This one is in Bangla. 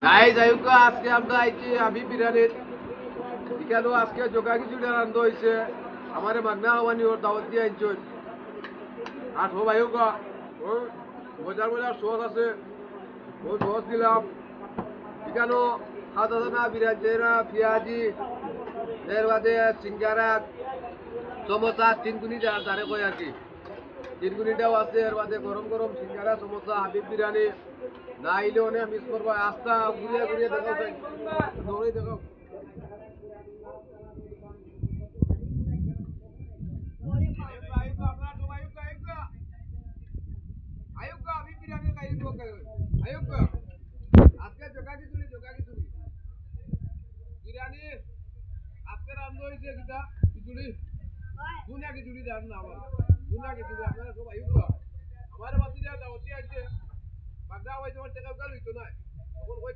গাইজ আজকে আমরা আইছি হাবিব বিরিয়ানির এখানে আজকে জোগা খিচুড়ি আনন্দ হয়েছে আমার মাগনা হওয়ানি ওর দাওয়াত দিয়ে আনছেন আর সব আয়ুকা ও মজার মজার সস আছে ও সস দিলাম এখানে খাওয়া দাওয়া বিরিয়ানি না পেঁয়াজি এর বাদে সিঙ্গারা সমোসা তিনকুনি যারে কয় আর কি তিনকুনিটাও আছে এর বাদে গরম গরম সিঙ্গারা সমোসা হাবিব বিরিয়ানি না আইলে অনেক মিস করবো আস্তা ঘুরিয়ে ঘুরিয়ে দেখাও চাই দৌড়ে দেখাও আজকে জোগা খিচুড়ি বিরিয়ানি আজকে রান্না হয়েছে কিটা খিচুড়ি দুনিয়া খিচুড়ি জান না আমার দুনিয়া খিচুড়ি আপনারা সব আয়ুক আমার বাতি যা দাওয়াতি আছে বাগদা হয়েছে আমার টাকা কাল হইতো না তখন ওই